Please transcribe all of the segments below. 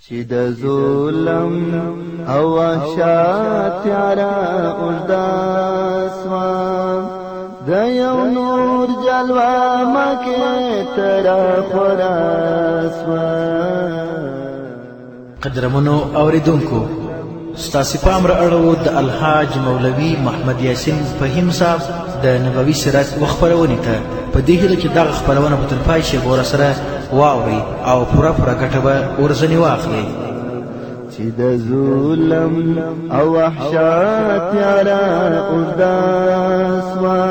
چې د ظلم او وحشت تیاره اوږده سوه د یو نور جلوه مکې ته راخوره سوه. قدرمنو اوریدونکو، ستاسې پام را اړوو د الحاج مولوي محمد یاسین فهیم صاحب د نبوي سیرت و خپرونې ته، په دې هیله چې دغه خپرونه به تر پای شي غوره سره واورئ او پوره ګټه به ورځنې واخلئ. چې د ظلم او وحشت تیاره اوږده سوه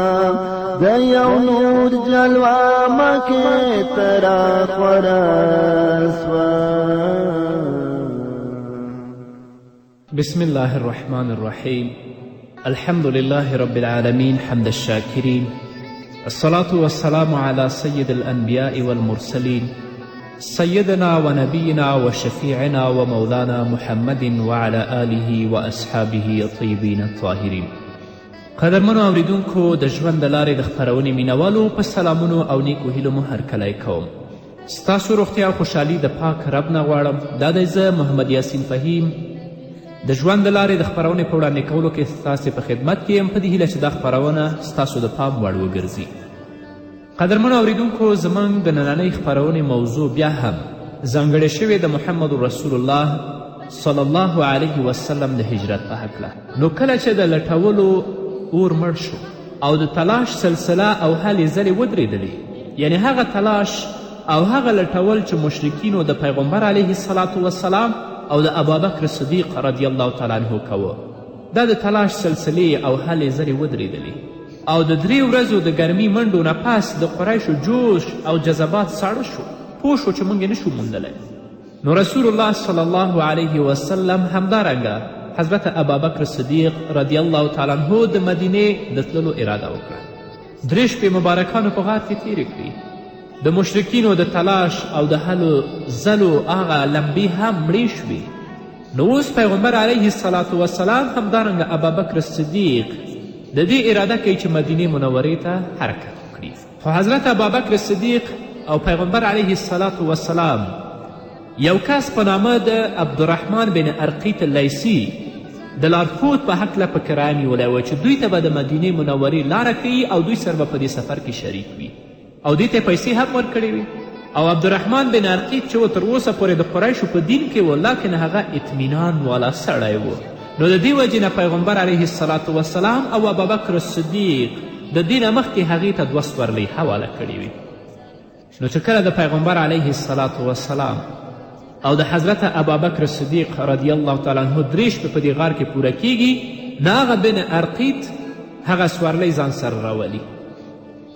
د یو نور جلوه مکې ته راخوره سوه. بسم الله الرحمن الرحيم. الحمد لله رب العالمين حمد الشاكرين، الصلاة والسلام على سيد الأنبياء والمرسلين سيدنا ونبينا وشفيعنا ومولانا محمد وعلى آله وأصحابه الطيبين الطاهرين. قدرمنو اوریدونکو، د ژوند د لارې د خپرونې مینوالو په سلامونو او نیکو هیلو مو هرکلی کوم. ستاسو روغتیا او خوشحالي د پاک رب نه غواړم. دا دی زه محمد یاسین فهیم د ژوند د لارې د خپرونې په وړاندې کولو کې ستاسې په خدمت کې یم، په دې هیله چې دا خپرونه ستاسو د پام وړ وګرځي. قدرمنو اوریدونکو، زموږ د نننۍ خپرونې موضوع بیا هم ځانګړې شوې د محمد رسول الله صلی الله علیه وسلم د هجرت په هکله. نو کله چې د لټولو اور مړ شو او د تلاش سلسله او هلې ځلې ودرېدلې، یعنی هغه تلاش او هغه لټول چې مشرکینو د پیغمبر علیه الصلاة وسلام او د ابابکر صدیق رضی الله تعالی عنه کوه، دا د تلاش سلسلې او هلې ځلې ودرېدلې او د 3 ورځو د ګرمي منډو نه پس د قریشو جوش او جذبات ساړه شو. پوه شو چې موږ یې نشو موندلی. نو رسول الله صلی الله علیه وسلم همدارنګه حضرت ابابکر صدیق رضی الله تعالی عنه د مدینې د تللو اراده وکړه. 3 شپې مبارکانو په غار کې تیرې کړي. د مشرکینو د تلاش او د هلو ځلو هغه لمبې هم مړې شوې. نو اوس پیغمبر علیه الصلاة وسلام همدارنګه ابابکر صدیق د دې اراده کوي چې مدینې منورې ته حرکت وکړي. خو حضرت ابابکر صدیق او پیغمبر علیه الصلاة وسلام یو کس په نامه د عبدالرحمن بن ارقیط لیسی د لارښود په هکله پکې رانیولی و چې دوی ته به د مدینې منورې لاره کوي او دوی سره به په دې سفر کې شریک وي او دې ته پیسې هم ورکړې وي. او عبدالرحمن بن عرقیب چې و تر اوسه پورې د قریشو په دین کې و، لکن هغه اطمینان والا سړی و. نو د دې وجې نه پیغمبر علیه الصلاة وسلام او ابابکر صدیق د دې نه مخکې هغې ته 2 سورلۍ حواله کړي وي. نو چې کله د پیغمبر علیه الصلاة وسلام او د حضرت ابابکر صدیق رضی الله تعالی عنه 3 شپې په دې غار کې پوره کیږي، نو هغه بن عرقیط هغه سورلۍ ځان سره راولي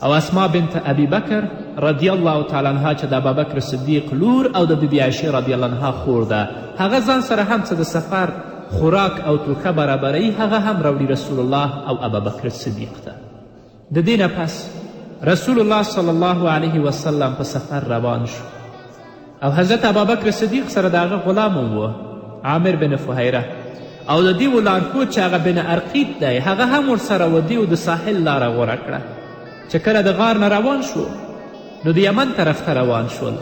او اسما بنت ابي بکر رضی الله تعالی عنها چې د ابابکر صدیق لور او د بیبي عایشې رضی الله عنها خور ده، هغه ځان سره هم څه د سفر خوراک او توښه برابروي، هغه هم راوړي رسول الله او ابابکر صدیق ته. د دې نه پس رسول الله صلی الله علیه وسلم په سفر روان شو او حضرت ابابکر صدیق سره د هغه غلام و عامر بن فهیره او د دې و لارښود چې هغه بن عرقیط دی، هغه هم ورسره و. دې د ساحل لاره غوره کړه. چې کله د غار نه روان شو نو د یمن طرف ته روان شول.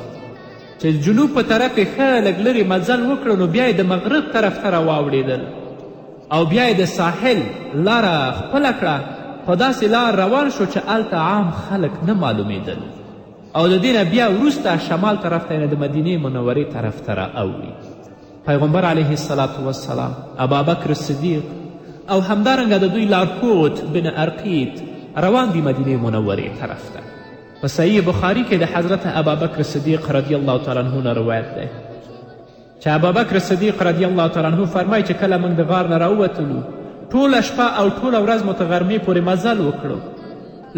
چې جنوب په طرف یې ښه لږ لرې مزل وکړه نو بیا یې د مغرب طرف ته راواوړېدل او بیا یې د ساحل لاره خپله کړه. په داسې لار روان شو چې هلته عام خلک نه معلومېدل او د دې نه بیا وروسته شمال طرف ته یې د مدینې منورې طرف ته رااوړي. پیغمبر علیه الصلاة وسلام، ابابکر صدیق او همدارنګه د دوی لارښود بن عرقیط روان دی مدینې منورې طرف ته. په صحیح بخاري کې د حضرت ابابکر صدیق رضی الله تعالی عنه نه روایت دی چې ابابکر صدیق رضی الله تعالی عنه فرمایي چې کله موږ د غار نه راووتلو، ټوله شپه او ټوله ورځ مو تر غرمې پورې مزل وکړو.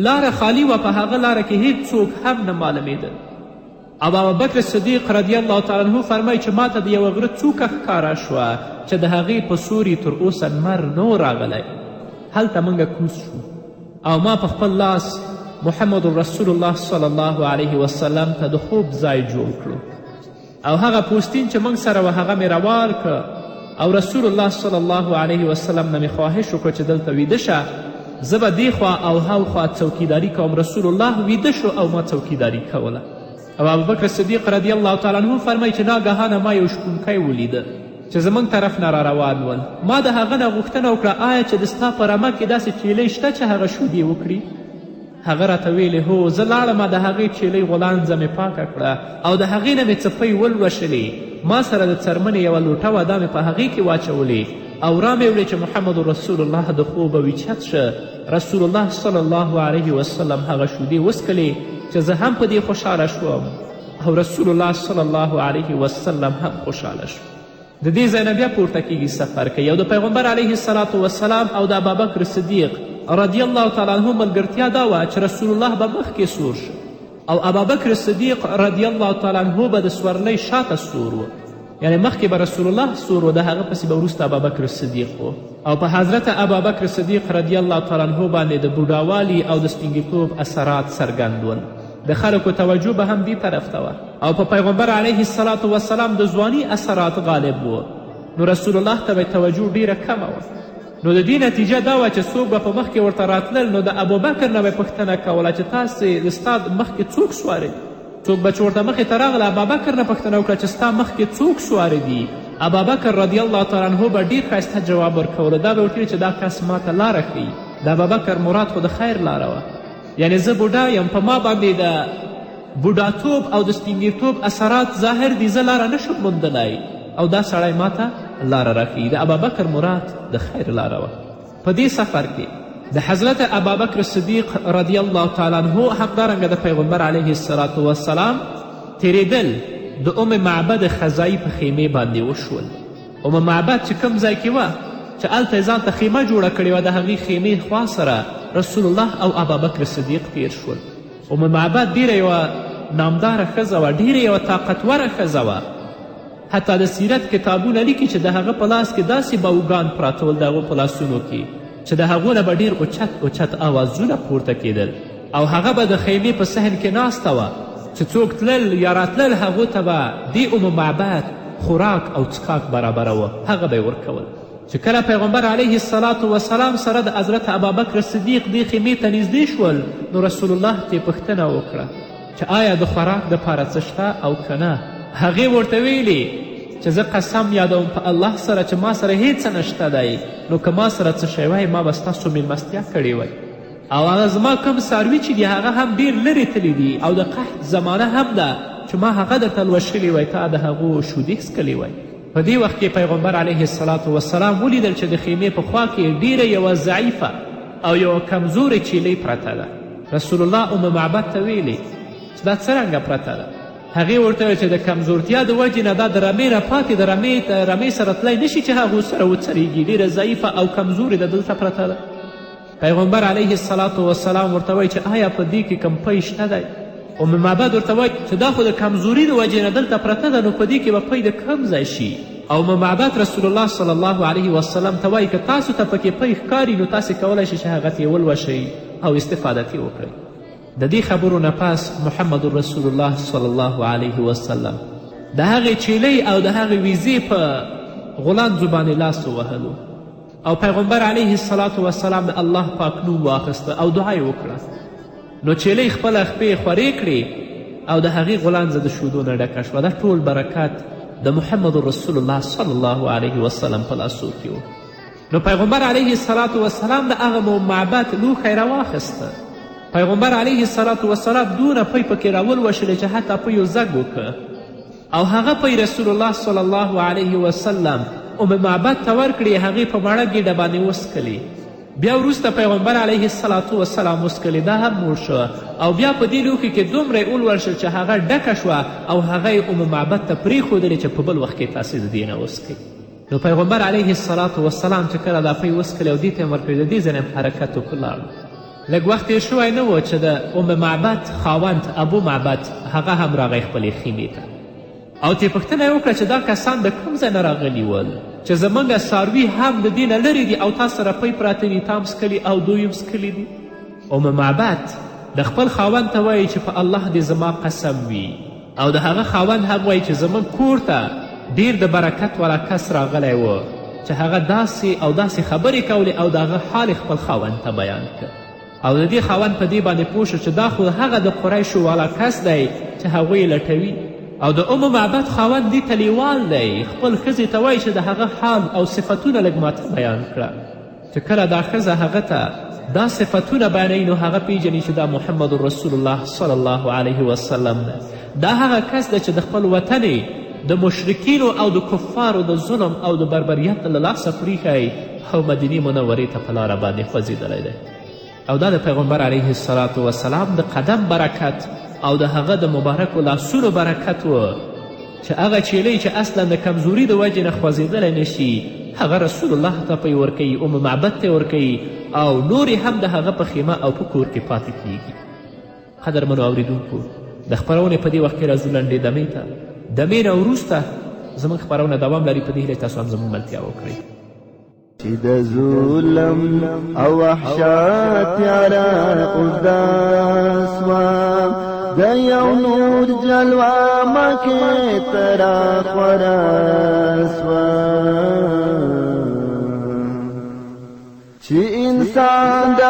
لاره خالی وه، په هغه لاره کې هیڅ څوک هم نه معلومېدل. او ابابکر صدیق رضی الله تعالی عنه فرمایي چې ما ته د یوه غره څوکه ښکاره شوه چې د هغې په سوري تر اوسه لمر نه راغلی. هلته موږ کوز شو او ما په خپل لاس محمد رسول الله صلی الله علیه وسلم ته د خوب ځای جوړ کړو او هغه پوستین چې موږ سره و هغه مې روار که او رسول الله صلی الله علیه وسلم نه مې خواهش وکړه چې دلته ویده شه، زه به دې خوا او هاوخوا څوکیداري کوم. رسول الله ویده شو او ما څوکیداري کوله. او ابوبکر صدیق رضی الله تعالی عنه فرمایي چې ناګهانه ما یو شپونکی ولیده چې زموږ طرف نه را روان ول. ما د هغه نه غوښتنه وکړه آیا چې د ستا په رمه کې داسې چیلۍ شته چې هغه شودې وکړي؟ هغه راته ویلې هو. زه لاړم د هغې چیلۍ غولانځه مې پاکه کړه او د هغې نه مې څپۍ ولوشلې. ما سره د څرمنې یوه لوټه وه، دا مې په هغې کې واچولې او را مې وړې چې محمد رسول الله د خوبه ویچت شه. رسول الله صلی الله علیه وسلم هغه شودې وڅکلې چې زه هم په دې خوشحاله شوم او رسول الله صلی الله علیه وسلم هم خوشحاله شو. د دې ځای نه بیا پورته کیږي سفر کوي او د پیغمبر علیه الصلاة والسلام او د ابابکر صدیق رضی الله تعالی عنه ملګرتیا دا وه چې رسول الله به مخکې سور شو او ابابکر صدیق رضی الله تعالی عنه به د سورلۍ شاته سور و، یعنی مخکې به رسول الله سور و، د هغه پسې به وروسته ابابکر صدیق و او په حضرت ابابکر صدیق رضی الله تعالی عنه باندې د بوډاوالي او د سپینګیتوب اثرات څرګند ول. د خلکو توجه به هم دې طرف ته وه او په پیغمبر علیه الصلاة والسلام د ځواني اثرات غالب و، نو رسول الله ته به توجه ډیره کمه وه. نو د دې نتیجه دا وه چې څوک به په مخکې ورته راتلل نو د ابوبکر نه به یې پوښتنه کوله چې تاسې ستا مخکې څوک سواره دي؟ څوک به چې ورته مخې ته راغله ابابکر نه پوښتنه وکړه چې ستا مخکې څوک سواره دي؟ ابابکر رضی الله تعالی عنه به ډېر ښایسته جواب ورکولو. دا به ورته چې دا کس ما ته لاره ښیي. د ابابکر مراد خو د خیر لاره وه، یعنی زه بوډا یم، په ما باندې د بوډاتوب او د سپینګیرتوب اثرات ظاهر دي، زه لاره نشم موندلی او دا سړی ما ته لاره راښیي. د ابابکر مراد د خیر لاره وه. په دې سفر کې د حضرت ابابکر صدیق رضی الله تعالی عنه همدارنګه د پیغمبر علیه الصلاة والسلام تیریدل د ام معبد خزایی په خیمې باندې وشول. ام معبد چې کوم ځای کې وه چې هلته یې ځان ته خیمه جوړه کړې وه، د هغې خیمې خوا سره رسول الله او ابابکر صدیق تیر شول. ام معبد ډیره یوه نامداره ښځه وه، ډیره یوه طاقتوره ښځه وه. حتی د سیرت کتابونه لیکي چې د هغه په لاس کې داسې باوګان پراته ول، د هغو په لاسونو کې چې د هغو نه به ډېر اوچت اوچت آوازونه پورته کیدل او هغه به د خیمې په صحن کې ناسته وه چې څوک تلل یا راتلل هغو ته به دې ام معبد خوراک او څښاک برابروه، هغه به یې ورکول. چې کله پیغمبر علیه الصلاة والسلام سره د حضرت ابابکر صدیق دې خیمې ته نږدې شول نو رسول الله ته یې پوښتنه وکړه چې آیا د خوراک دپاره څه شته او که نه؟ هغې ورته ویلې چې زه قسم یادوم په الله سره چې ما سره هیڅ نشته دی، نو که ما سره څه شی وای ما به ستاسو میلمستیا کړې وی او هغه زما کم څاروي چې دي هغه هم ډېر لرې تللی دي او د قحط زمانه هم ده چې ما هغه درته لوشلي وی، تا د هغو شودې څکلې وی. په دې وخت کې پیغمبر علیه الصلاة والسلام ولیدل چې د خیمې په خوا کې ډیره یوه ضعیفه او یوه کمزورې چیلۍ پرته ده. رسول الله ام معبد ته ویلې چې دا څرنګه پرته ده؟ هغې ورته ویل چې د کمزورتیا د وجې نه دا د رمې نه پاتې د رمې سره تلی نشي چې هغو سره وڅریږي، ډېره ضعیفه او کمزورې ده، دلته پرته ده. پیغمبر علیه الصلاة والسلام ورته وایي چې آیا په دې کې کم پی شته دی؟ ام معبد ورته وایي چې دا خو د کمزوري د وجې نه دلته پرته ده، نو په دې کې به پی د کم ځای شي. او ام معبد رسول الله صلی الله علیه وسلم ته وایي که تاسو ته پکې پی ښکاري نو تاسې کولی شئ چې هغه ترې ولوشئ او استفاده ترې وکړئ. د دې خبرو نه پس محمد رسول الله صلی الله علیه وسلم د هغې چیلۍ او د هغې ویزې په غولانځو باندې لاس ووهلو او پیغمبر علیه الصلاة والسلام د الله پاک نوم واخیسته او دعا یې وکړه. نو چیلۍ خپله خپې خورې کړې او د هغې غولانځه د شودو نه ډکه شوه. دا ټول برکات د محمد رسول الله صلی الله علیه وسلم په لاسو کې و. نو پیغمبر علیه الصلاة والسلام د هغه معبد لوښی راواخیسته. پیغمبر علیه الصلاة والسلام دونه پی پکې راولوشلې چې حتی پی یو زګ وکړه او هغه پی رسول الله صلی الله علیه وسلم ام معبد ته ورکړې، هغې په مړه ګېډه باندې وسکلې. بیا وروسته پیغمبر علیه الصلاة والسلام وسکلې، دا هم موړ شوه او بیا په دې لوښي کې دومره یې ولوشل چې هغه ډکه شوه او هغه یې ام معبد ته پرېښودلې چې په بل وخت کې تاسې د دې نه وسکئ. نو پیغمبر علیه الصلاة والسلام چې کله دا پی وسکلې او دې ته یې ورکړې، د دې ځای نه حرکت وکړ. لږ وخت یې شوی نه و چې د ام معبد خاوند ابو معبد هغه هم راغی خپلې خیمې ته او ترې پوښتنه یې وکړه چې دا کسان د کوم ځای نه راغلي ول چې زموږ څاروي هم د دې نه لرې دي او تا سره پی پراته دي، تا هم څکلي او دوی هم څکلي دي. ام معبد د خپل خاوند ته وایي چې په الله دې زما قسم وي او د هغه خاوند هم وایي چې زموږ کور ته ډېر د برکت والا کس راغلی و چې هغه داسې او داسې خبرې کولې او د هغه حال خپل خاوند ته بیان کړ او د دې خاوند په دې باندې پوه شو چې دا خو هغه د قریشو والا کس دی چې چې هغوی لټوي او د ام معبد خاوند دې ته لیوال دی. خپل ښځې ته وایي چې د هغه حال او صفتونه لږ ماته بیان کړه. چې کله دا ښځه هغه ته دا صفتونه بیانوي نو هغه پیژني چې دا محمد رسول الله صلی الله علیه وسلم ده. دا هغه کس ده چې د خپل وطن د مشرکینو او د کفارو د ظلم او د بربریت له لاسه پریښی او مدینې منورې ته په لاره باندې خوځېدلی دی. او دا د پیغمبر علیه الصلاة وسلام د قدم برکت او د هغه د مبارکو لاسونو برکت و چې هغه چیلۍ چې اصلا د کمزوري د وجې نه خوځېدلی نشي هغه رسول الله ته پې ورکوي، ام معبد ته ورکوي او نورې هم د هغه په خیمه او په کور کې پاتې کیږي. قدرمنو اوریدونکو، د خپرونې په دې وخت کې راځو لنډې دمې ته. دمې نه وروسته زموږ خپرونه دوام لري. په دې هیله تاسو هم زموږ ملتیا وکړئ. چې د ظلم او وحشت یاره اوس دا سوه د یو نور جلوه مکې ته راخوره سوه چې انسان د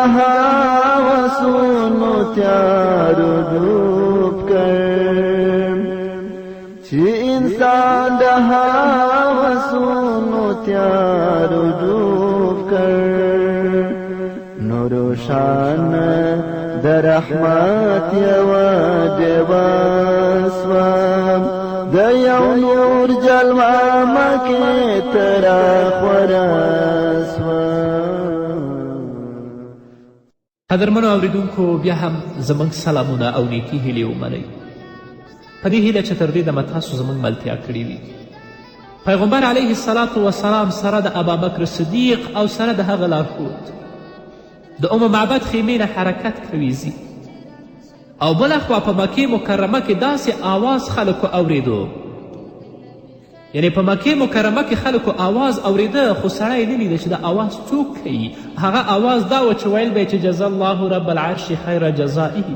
هوسونو تیارو ډوب کړ، چې انسان د هوسونو تیارو ډوب کړ، نو روشان د رحمت یوه ډیوه سوه د یو نور جلوه مکې ته راخوره سوه. قدرمنو اوریدونکو، بیا هم زموږ سلامونه او نیکي هیلې ومنئ. په دې هیله چې تر دې دمه تاسو زموږ ملتیا کړې وي. پیغمبر علیه الصلاة وسلام سره د ابابکر صدیق او سره د هغه لارښود د ام معبد خیمې نه حرکت کوي ځي او بلخوا په مکې مکرمه کې داسې آواز خلکو اوریدو، یعنی په مکې مکرمه کې خلکو آواز اوریده خو سړی نه لیده چې د آواز څوک کوي. هغه آواز دا و چې ویل به چې جزا الله رب العرش خیر جزائه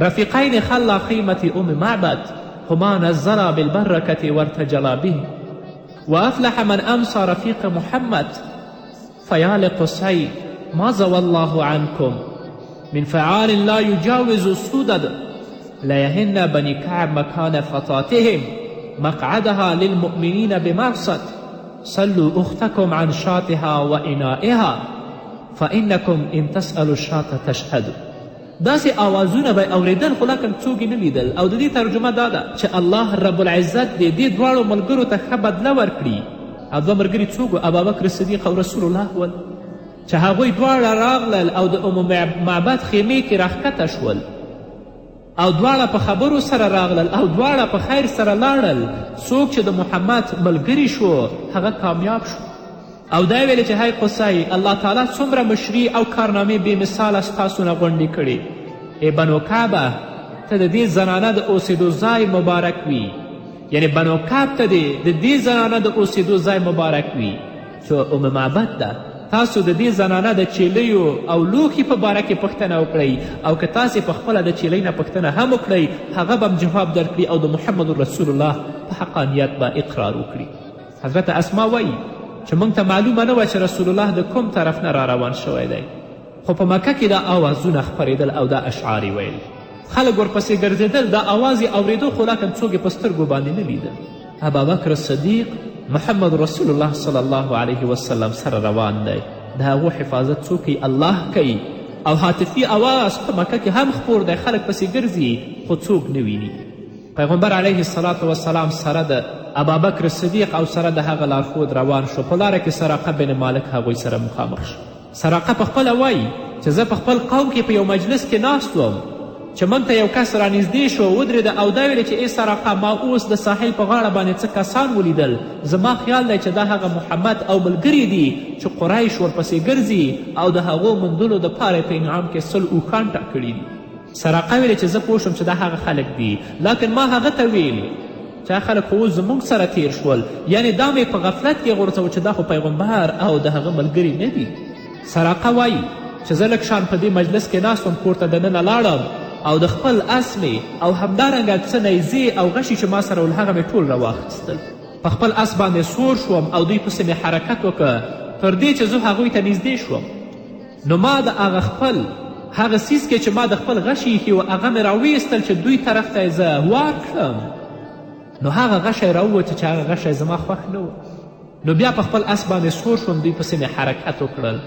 رفیقین خلا خیمة ام معبد هما نزلا بالبرکة وارتجلا به وافلح من امسى رفیق محمد فیا لقصی ما زوى الله عنكم من فعال لا يجاوز السدد ليهن بني كعب مكان فطاتهم مقعدها للمؤمنين بمرصد صلوا أختكم عن شاتها وإنائها فإنكم إن تسألوا الشاة تشهدوا. داسې آوازونه به اوریدل خو لکن څوک نه لیدل. او د دې ترجمه دا ده چې الله رب العزت دې دواړو ملګرو ته ښه بدله ورکړي. او دوه ملګري څوک؟ ابابکر صدیق او رسول الله ول، چې هغوی دواړه راغلل او د ام معبد خیمې کې راښکته شول او دواړه په خبرو سره راغلل او دواړه په خیر سره لاړل. څوک چې د محمد ملګري شو هغه کامیاب شو. او دا ویلې چې هی قصی، الله تعالی څومره مشري او کارنامې بې مثاله ستاسو نه غونډې کړي. ای بنو کعبه، ته د دې زنانه د اوسېدو ځای مبارک وي. یعنی بنو کعب ته د دې زنانه د اوسېدو ځای مبارک وي چې ام معبد ده. تاسو د دې زنانه د چیلیو او لوښي په باره کې پوښتنه وکړئ، او که تاسې پخپله د چیلۍ نه پوښتنه هم وکړئ هغه به جواب درکړي او د محمد رسول الله په حقانیت به اقرار وکړي. حضرت اسما وایي چې موږ ته معلومه نه وه چې رسول الله د کوم طرف نه را روان شوی دی، خو په مکه کې دا آوازونه خپرېدل او دا اشعار یې ویل. خلک ورپسې ګرځېدل، دا آواز یې اورېدو خو لکن څوک یې په سترګو باندې نه لیده. ابابکر صدیق محمد رسول الله صلی الله علیه وسلم سره روان دی. د هغو حفاظت څوک کوي؟ الله کوي. او هاتفي آواز په مکه کې هم خپور دی، خلک پسې ګرځي خو څوک نه ویني. پیغمبر علیه الصلاة وسلام سره د ابابکر صدیق او سره د هغه لارښود روان شو. په لاره کې سراقه بن مالک هغوی سره مخامخ شو. سراقه پخپله وایي چې زه په خپل قوم کې په یو مجلس کې ناست وم چې موږ ته یو کس رانږدې شو، ودرېده او دا ویلې چې ای سراقه، ما اوس د ساحل په غاړه باندې څه کسان ولیدل. زما خیال دی چې دا هغه محمد او ملګري دي چې قریش ورپسې ګرځي او د هغو موندلو دپاره په انعام کې 100 اوښان ټاکړي دي. سراقه ویلې چې زه پوه شم چې دا هغه خلک دي، لکن ما هغه ته ویل چې خلک خو اوس زموږ سره تیر شول، یعنی دا مې په غفلت کې غورځوه چې دا خو پیغمبر او د هغه ملګري نه دي. سراقه وایي چې زه لږ شان په دې مجلس کې ناست وم، کور ته دننه لاړم او د خپل اس مې او همدارنګه څه نیزې او غشي چې ما سره ول هغه مې ټول راواخیستل. په خپل اس باندې سور شوم او دوی پسې مې حرکت وکړه تر دې چې زه هغوی ته نږدې شوم. نو ما د هغه خپل هغه څیز کې چې ما د خپل غش ایښي و هغه مې راویستل چې دوی طرف ته یې زه وار کړم نو هغه غشی راووته چې هغه غشی زما خوښ نه و نو بیا په خپل اس باندې سور شوم دوی پسې مې حرکت وکړل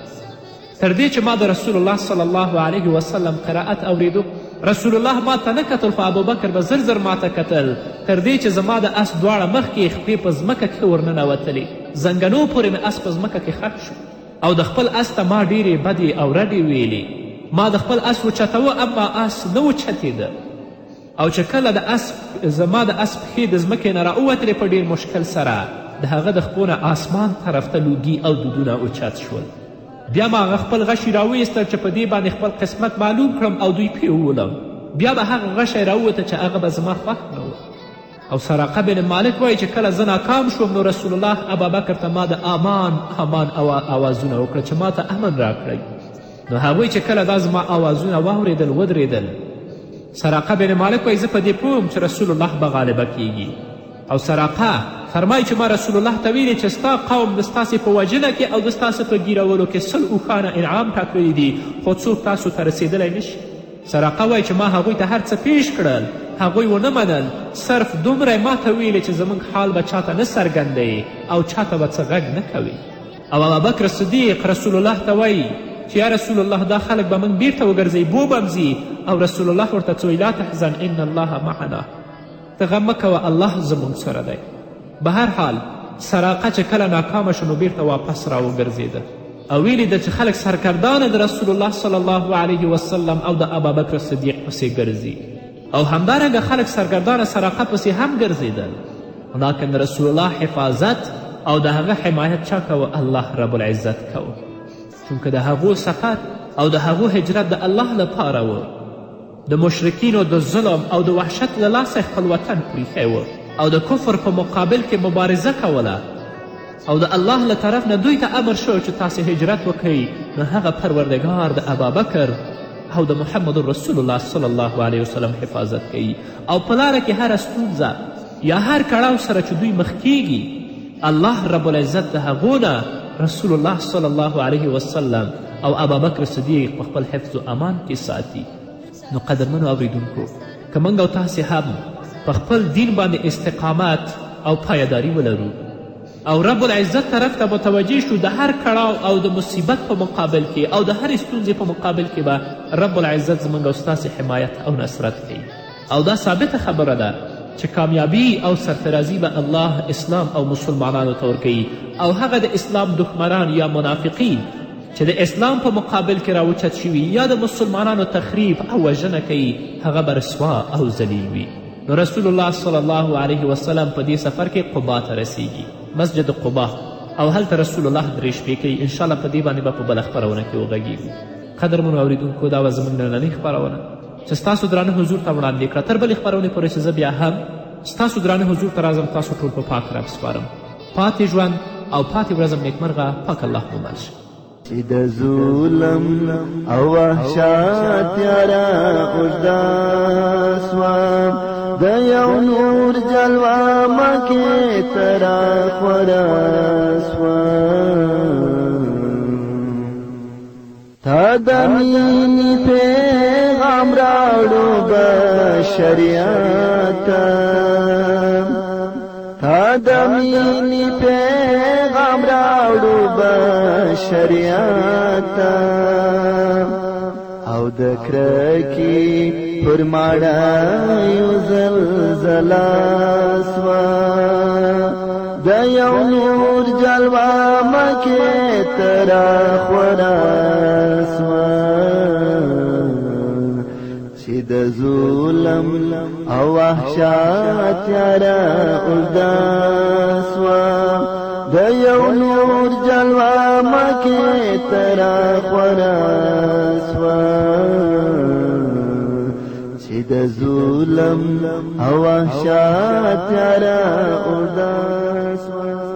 تر دې چې ما د رسول الله صلی الله علیه وسلم قرائت اوریدو رسول الله ما ته نه کتل خو ابوبکر به زر زر ما ته کتل تر دې چې زما د اس دواړه مخکې خپې په ځمکه کې ورننوتلې زنګنو پورې مې اس په ځمکه کې ښخ شو او د خپل اس ته ما ډېرې بدې او رډې ویلې ما د خپل اس وچتوه اما اس نه وچتېده او چې کله زما د اس پښې د ځمکې نه راووتلې په ډېر مشکل سره د هغه د خپو نه آسمان طرف ته لوګي او دودونه اوچت شول بیا ما هغه خپل غشي راویستل چې په دې باندې خپل قسمت معلوم کړم او دوی پې وولم بیا به هغه غشی راووته چې هغه به زما خوښ نه و او سراقه بن مالک وایي چې کله زه ناکام شوم نو رسول الله ابابکر ته ما د امان آوازونه وکړه چې ما ته امن راکړئ نو هغوی چې کله دا زما آوازونه واورېدل ودرېدل سراقه بن مالک وایي زه په دې پوهم چې رسول الله به غالبه کیږي او سراقه فرمایي چې ما رسول الله ته ویلې چې ستا قوم د ستاسې په وژنه کې او د ستاسې په ګیرولو کې 100 اوښانه انعام ټاکلی دي خو څوک تاسو ته رسېدلی نشي سراقه وایي چې ما هغوی ته هر څه پیش کړل هغوی ونه منل صرف دومره ما ته ویلې چې زموږ حال به چاته نه څرګندوي او چاته به څه غږ نه کوي او ابوبکر صدیق رسول الله ته وایي چې یا رسول الله دا خلک به موږ بیرته وګرځوي بوبمځي او رسول الله ورته څه لا تحزن ان الله معنا ته غم مه کوه الله زموږ سره دی به هر حال سراقه چې کله ناکامه شو نو بیرته واپس راوګرځېده او ویلې ده چې خلک سرکردانه د رسول الله صلی الله علیه وسلم او د ابابکر صدیق پسې ګرځي او همدارنګه خلک سرګردانه سراقه پسې هم ګرځېدل لیکن رسول الله حفاظت او د هغه حمایت چا کوه الله رب العزت کوه چونکه د هغو سفر او د هغو هجرت د الله لپاره و د مشرکینو د ظلم او د وحشت له لاسه خپل وطن پریښی و او د کفر په مقابل کې مبارزه کوله او د الله له طرف نه دوی ته امر شو چې تاسې هجرت وکئ نو هغه پروردګار د ابابکر او د محمد رسول الله صلی الله علیه وسلم حفاظت کوي او په لاره کې هره ستونزه یا هر کړاو سره چې دوی مخ کیږي الله رب العزت د هغو نه رسول الله صلی الله علیه وسلم او ابابکر صدیق په خپل حفظ و امان کې ساتي نو قدرمنو اوریدونکو که موږ او تاسې هم په خپل دین باندې استقامت او پایداری ولرو او رب العزت طرف ته متوجه شو د هر کړاو او د مصیبت په مقابل کې او د هرې ستونزې په مقابل کې به رب العزت زموږ او ستاسې حمایت او نصرت کوي او دا ثابته خبره ده چې کامیابي او سرفرازي به الله اسلام او مسلمانانو ته ورکوي او هغه د اسلام دښمنان یا منافقین چې د اسلام په مقابل کې راوچت شوي یا د مسلمانانو تخریب او وژنه کوي هغه به رسوا او ذلیل وي نو رسول الله صلی الله علیه وسلم په دې سفر کې قبا ته رسیږي مسجد قبا او هلته رسول الله درې شپې کوي انشاءالله په دې باندې به په بله خپرونه کې وغږیږو قدرمنو اوریدونکو دا به زموږ نننۍ خپرونه چې ستاسو درانه حضور ته وړاندې کړه تر بلې خپرونې پورې چې زه بیا هم ستاسو درانه حضور ته راځم تاسو ټول په پاک رب سپارم پاتې ژوند او پاتې ورځم نیکمرغه پاک الله مو مل شه چې د ظلم او وحشت یاره اوږده سوه د یو نور جلوه مکې ته راخوره سوه تا د مینې پیغام راوړو بشریت تا د مینې پیغام راوړو بشریت او د کرکې پر ماړیو زلزله سوه د یو نور جلوه مکې ته راخوره سوه چې د ظلم او وحشت یاره اوږده سوه د یو نور جلوه مکې ته راخوره سوه چې د ظلم او وحشت یاره اوږده سوه